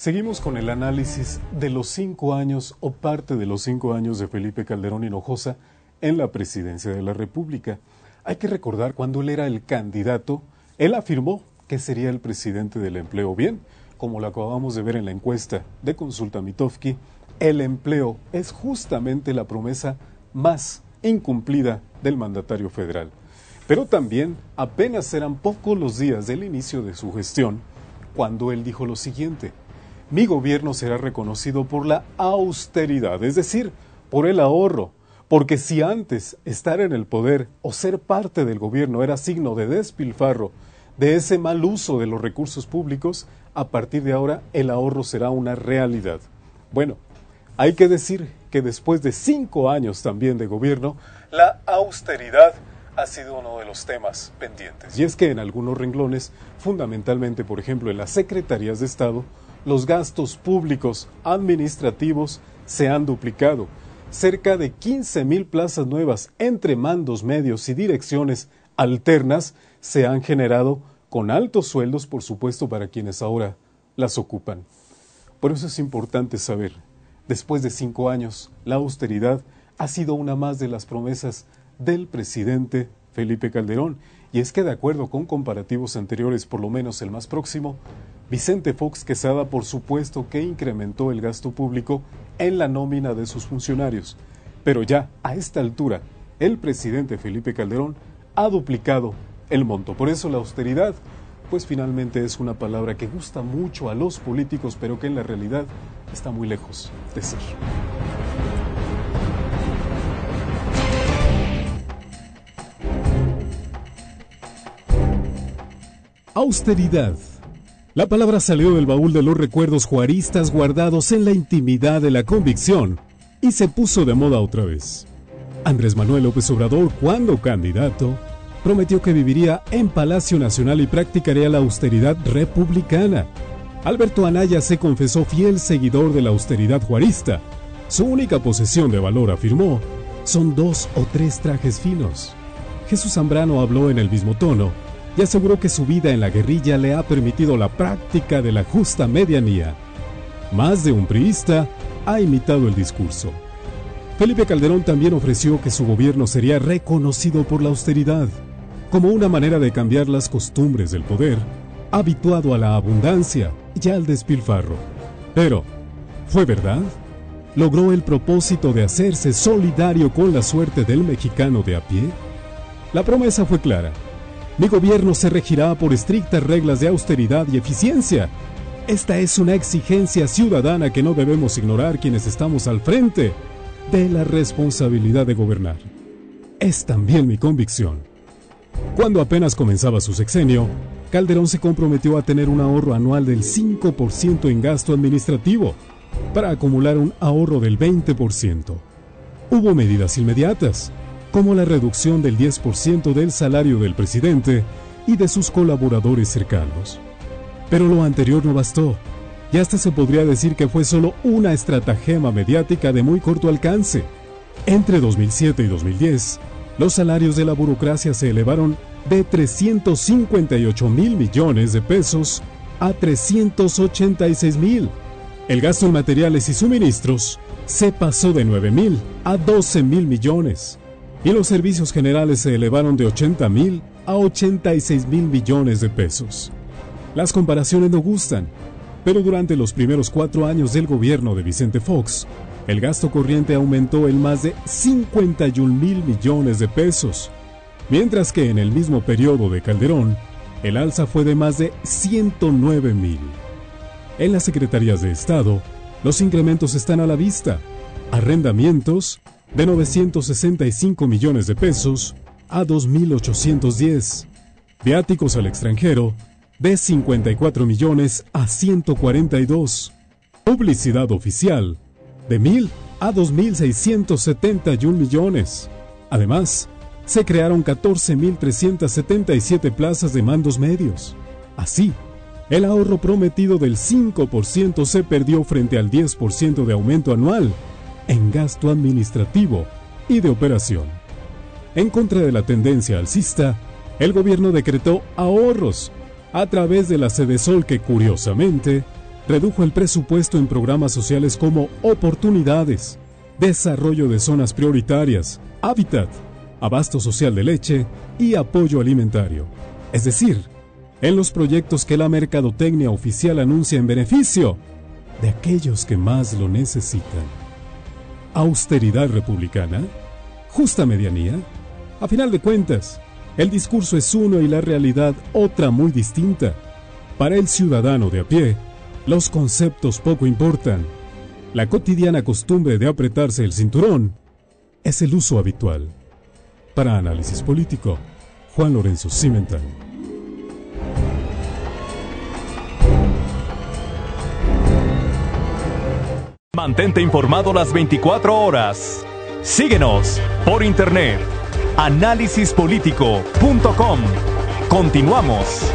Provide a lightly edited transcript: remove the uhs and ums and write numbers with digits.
Seguimos con el análisis de los 5 años o parte de los 5 años de Felipe Calderón Hinojosa en la presidencia de la República. Hay que recordar, cuando él era el candidato, él afirmó que sería el presidente del empleo. Bien, como lo acabamos de ver en la encuesta de Consulta Mitofsky, el empleo es justamente la promesa más incumplida del mandatario federal. Pero también apenas eran pocos los días del inicio de su gestión cuando él dijo lo siguiente: mi gobierno será reconocido por la austeridad, es decir, por el ahorro, porque si antes estar en el poder o ser parte del gobierno era signo de despilfarro, de ese mal uso de los recursos públicos, a partir de ahora el ahorro será una realidad. Bueno, hay que decir que después de 5 años también de gobierno, la austeridad ha sido uno de los temas pendientes. Y es que en algunos renglones, fundamentalmente por ejemplo en las secretarías de Estado, los gastos públicos administrativos se han duplicado. Cerca de 15,000 plazas nuevas entre mandos medios y direcciones alternas se han generado con altos sueldos, por supuesto, para quienes ahora las ocupan. Por eso es importante saber, después de 5 años, la austeridad ha sido una más de las promesas del presidente Felipe Calderón. Y es que de acuerdo con comparativos anteriores, por lo menos el más próximo, Vicente Fox Quesada por supuesto que incrementó el gasto público en la nómina de sus funcionarios. Pero ya a esta altura, el presidente Felipe Calderón ha duplicado el monto. Por eso la austeridad, pues finalmente es una palabra que gusta mucho a los políticos, pero que en la realidad está muy lejos de ser. Austeridad. La palabra salió del baúl de los recuerdos juaristas guardados en la intimidad de la convicción y se puso de moda otra vez. Andrés Manuel López Obrador, cuando candidato, prometió que viviría en Palacio Nacional y practicaría la austeridad republicana. Alberto Anaya se confesó fiel seguidor de la austeridad juarista. Su única posesión de valor, afirmó, son 2 o 3 trajes finos. Jesús Zambrano habló en el mismo tono y aseguró que su vida en la guerrilla le ha permitido la práctica de la justa medianía. Más de un priista ha imitado el discurso. Felipe Calderón también ofreció que su gobierno sería reconocido por la austeridad, como una manera de cambiar las costumbres del poder, habituado a la abundancia y al despilfarro. Pero, ¿fue verdad? ¿Logró el propósito de hacerse solidario con la suerte del mexicano de a pie? La promesa fue clara: mi gobierno se regirá por estrictas reglas de austeridad y eficiencia. Esta es una exigencia ciudadana que no debemos ignorar quienes estamos al frente de la responsabilidad de gobernar. Es también mi convicción. Cuando apenas comenzaba su sexenio, Calderón se comprometió a tener un ahorro anual del 5% en gasto administrativo, para acumular un ahorro del 20%. Hubo medidas inmediatas, como la reducción del 10% del salario del presidente y de sus colaboradores cercanos. Pero lo anterior no bastó, y hasta se podría decir que fue solo una estratagema mediática de muy corto alcance. Entre 2007 y 2010, los salarios de la burocracia se elevaron de 358,000 millones de pesos a 386,000. El gasto en materiales y suministros se pasó de 9,000 a 12,000 millones. Y los servicios generales se elevaron de 80,000 a 86,000 millones de pesos. Las comparaciones no gustan, pero durante los primeros 4 años del gobierno de Vicente Fox, el gasto corriente aumentó en más de 51,000 millones de pesos, mientras que en el mismo periodo de Calderón, el alza fue de más de 109,000. En las secretarías de Estado, los incrementos están a la vista: arrendamientos de 965 millones de pesos a 2,810, viáticos al extranjero de 54 millones a 142, publicidad oficial de 1,000 a 2,671 millones. Además, se crearon 14,377 plazas de mandos medios. Así, el ahorro prometido del 5% se perdió frente al 10% de aumento anual en gasto administrativo y de operación. En contra de la tendencia alcista, el gobierno decretó ahorros a través de la Sedesol, que curiosamente redujo el presupuesto en programas sociales como oportunidades, desarrollo de zonas prioritarias, hábitat, abasto social de leche y apoyo alimentario. Es decir, en los proyectos que la mercadotecnia oficial anuncia en beneficio de aquellos que más lo necesitan. ¿Austeridad republicana? ¿Justa medianía? A final de cuentas, el discurso es uno y la realidad otra muy distinta. Para el ciudadano de a pie, los conceptos poco importan. La cotidiana costumbre de apretarse el cinturón es el uso habitual. Para Análisis Político, Juan Lorenzo Cimental. Mantente informado las 24 horas. Síguenos por internet. Análisispolitico.com. Continuamos.